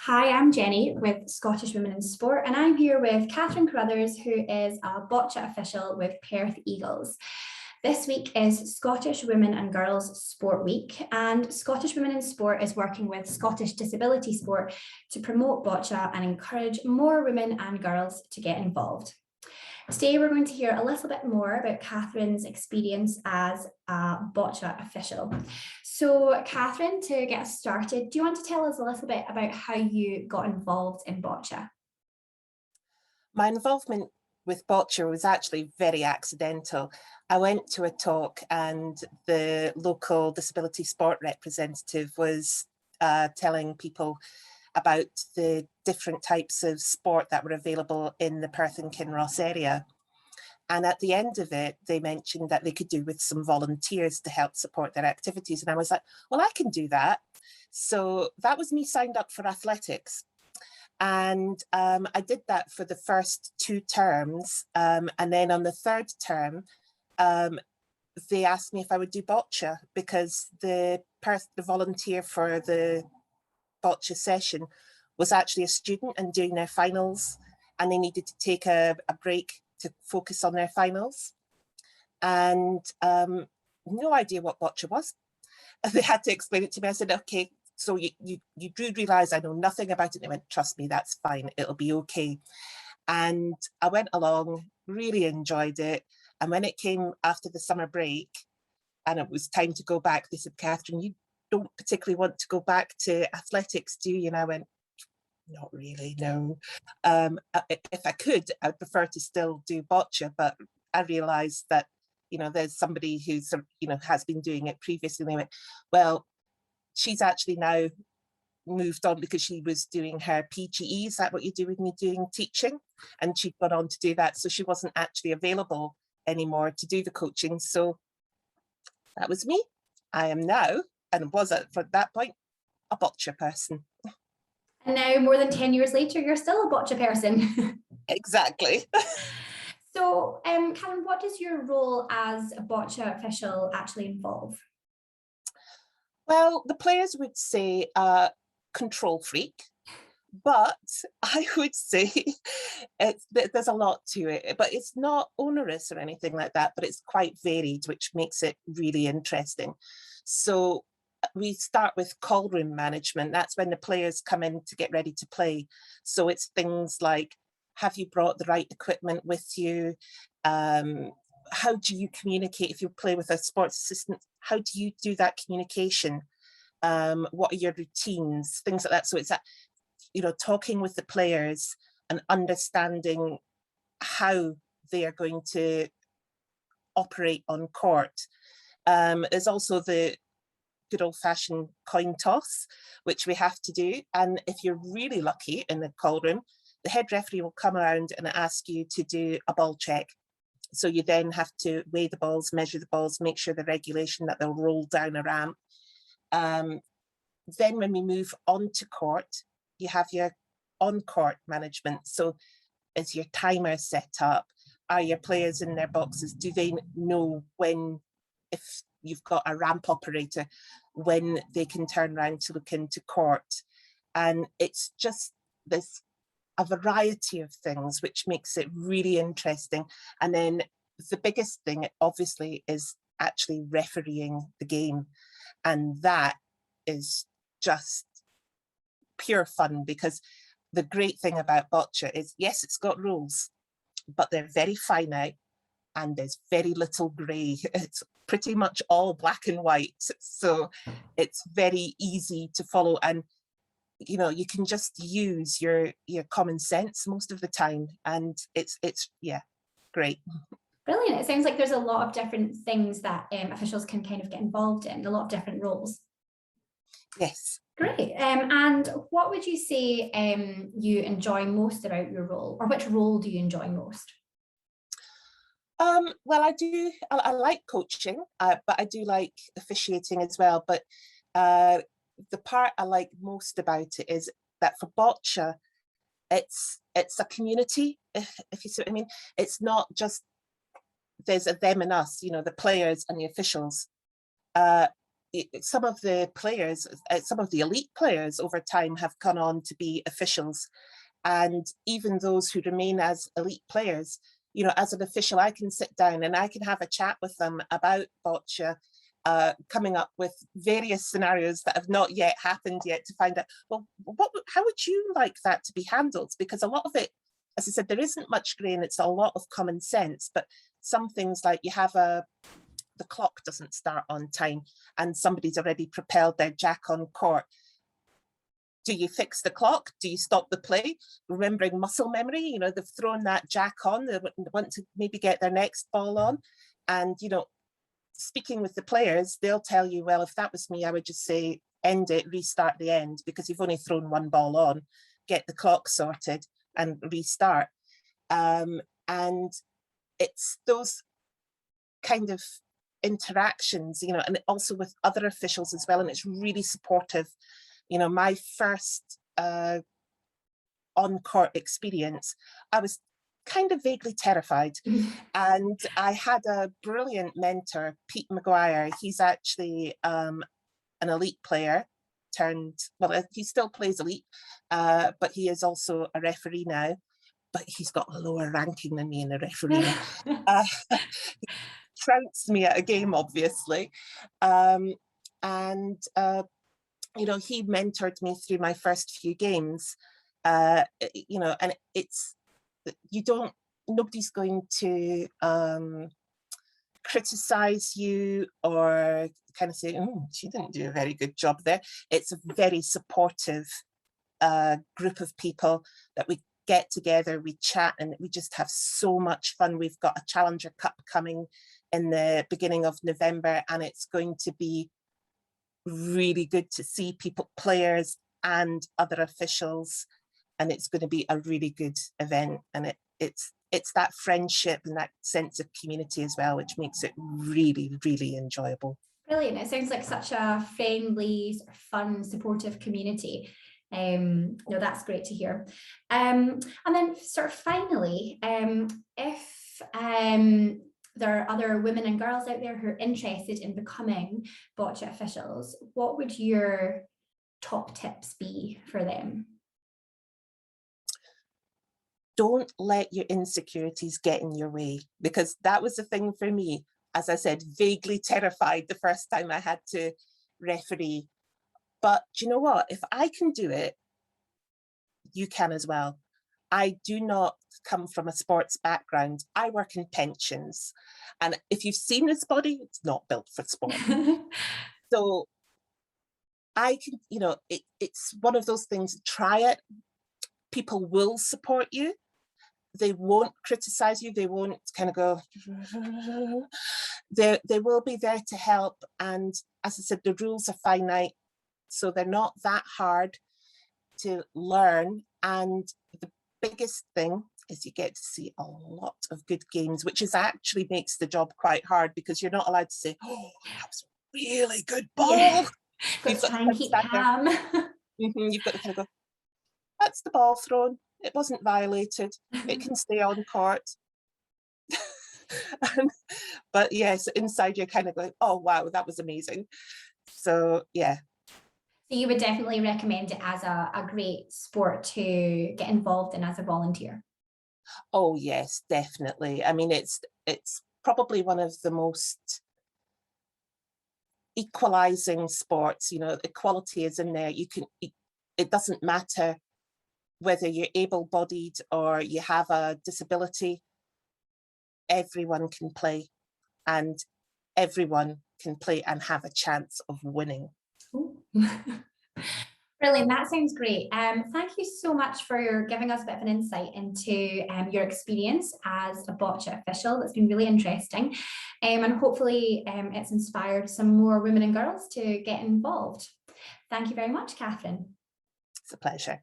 Hi, I'm Jenny with Scottish Women in Sport, and I'm here with Carruthers, who is a Boccia official with Perth Eagles. This week is Scottish Women and Girls Sport Week, and Scottish Women in Sport is working with Scottish Disability Sport to promote Boccia and encourage more women and girls to get involved. Today, we're going to hear a little bit more about Catherine's experience as a Boccia official. So, Catherine, to get us started, do you want to tell us a little bit about how you got involved in Boccia? My involvement with Boccia was actually very accidental. I went to a talk and the local disability sport representative was telling people about the different types of sport that were available in the Perth and Kinross area. And at the end of it, they mentioned that they could do with some volunteers to help support their activities. And I was like, well, I can do that. So that was me signed up for athletics. And I did that for the first 2 terms. And then on the 3rd term, they asked me if I would do Boccia because the volunteer for the Boccia session was actually a student and doing their finals, and they needed to take a break to focus on their finals. And no idea what Boccia was. They had to explain it to me. I said, okay, so you do realise I know nothing about it. They went, trust me, that's fine, it'll be okay. And I went along, really enjoyed it. And when it came after the summer break and it was time to go back, they said, Catherine, you don't particularly want to go back to athletics, do you? And I went, not really, no. If I could, I'd prefer to still do Boccia, but I realised that, you know, there's somebody who's, you know, has been doing it previously. And they went, well, she's actually now moved on because she was doing her PGE. Is that what you do when you're doing teaching? And she'd gone on to do that. So she wasn't actually available anymore to do the coaching. So that was me. I am now, and was at that point, a Boccia person. And now, more than 10 years later, you're still a Boccia person. Exactly. So, Callum, what does your role as a Boccia official actually involve? Well, the players would say control freak, but I would say there's a lot to it, but it's not onerous or anything like that, but it's quite varied, which makes it really interesting. So we start with call room management. That's when the players come in to get ready to play. So it's things like, have you brought the right equipment with you? How do you communicate if you play with a sports assistant? How do you do that communication? What are your routines? Things like that. So it's that, you know, talking with the players and understanding how they are going to operate on court. There's also the good old-fashioned coin toss, which we have to do. And if you're really lucky in the call room, the head referee will come around and ask you to do a ball check. So you then have to weigh the balls, measure the balls, make sure the regulation that they'll roll down a ramp. Then when we move on to court, you have your on-court management. So is your timer set up? Are your players in their boxes? Do they know when, if you've got a ramp operator, when they can turn around to look into court? And it's just this, a variety of things, which makes it really interesting. And then the biggest thing, obviously, is actually refereeing the game. And that is just pure fun, because the great thing about Boccia is, yes, it's got rules, but they're very finite and there's very little grey. It's pretty much all black and white. So it's very easy to follow. And, you know, you can just use your common sense most of the time. And it's yeah, great. Brilliant. It sounds like there's a lot of different things that officials can kind of get involved in, a lot of different roles. Yes. Great. And what would you say you enjoy most about your role, or which role do you enjoy most? Well, I like coaching, but I do like officiating as well. But the part I like most about it is that for Boccia, it's a community, if you see what I mean. It's not just there's a them and us, you know, the players and the officials. some of the players, some of the elite players over time have gone on to be officials. And even those who remain as elite players, you know, as an official, I can sit down and I can have a chat with them about boccia, coming up with various scenarios that have not yet happened yet to find out, well, how would you like that to be handled? Because a lot of it, as I said, there isn't much grey and it's a lot of common sense, but some things like you have the clock doesn't start on time and somebody's already propelled their jack on court. Do you fix the clock? Do you stop the play? Remembering muscle memory, you know, they've thrown that jack on, they want to maybe get their next ball on. And, you know, speaking with the players, they'll tell you, well, if that was me, I would just say, end it, restart the end, because you've only thrown one ball on, get the clock sorted and restart. And it's those kind of interactions, you know, and also with other officials as well. And it's really supportive. You know, my first on-court experience, I was kind of vaguely terrified. And I had a brilliant mentor, Pete McGuire. He's actually an elite player turned, well, he still plays elite, but he is also a referee now, but he's got a lower ranking than me in the refereeing. He trounced me at a game, obviously. You know, he mentored me through my first few games, you know, and nobody's going to criticize you or kind of say, oh, she didn't do a very good job there. It's a very supportive group of people that we get together, we chat, and we just have so much fun. We've got a Challenger Cup coming in the beginning of November, and it's going to be really good to see people, players and other officials, and it's going to be a really good event. And it's that friendship and that sense of community as well, which makes it really, really enjoyable. Brilliant. It sounds like such a friendly, sort of fun, supportive community. No, that's great to hear. And then sort of finally, if there are other women and girls out there who are interested in becoming boccia officials, what would your top tips be for them? Don't let your insecurities get in your way, because that was the thing for me. As I said, vaguely terrified the first time I had to referee. But do you know what? If I can do it, you can as well. I do not come from a sports background. I work in pensions. And if you've seen this body, it's not built for sport. So I can, you know, it's one of those things, try it. People will support you. They won't criticize you. They won't kind of go, they will be there to help. And as I said, the rules are finite, so they're not that hard to learn. And the biggest thing is you get to see a lot of good games, which is actually makes the job quite hard, because you're not allowed to say, oh, that was a really good ball. Yeah. You've got to try and keep calm. You've got to kind of go, that's the ball thrown. It wasn't violated. It can stay on court. But yes, inside you're kind of going, oh, wow, that was amazing. So, yeah. So you would definitely recommend it as a great sport to get involved in as a volunteer? Oh, yes, definitely. I mean, it's probably one of the most equalizing sports. You know, equality is in there. It doesn't matter whether you're able-bodied or you have a disability, everyone can play, and everyone can play and have a chance of winning. Brilliant, that sounds great. Thank you so much for giving us a bit of an insight into your experience as a boccia official. That's been really interesting, and hopefully it's inspired some more women and girls to get involved. Thank you very much, Catherine. It's a pleasure.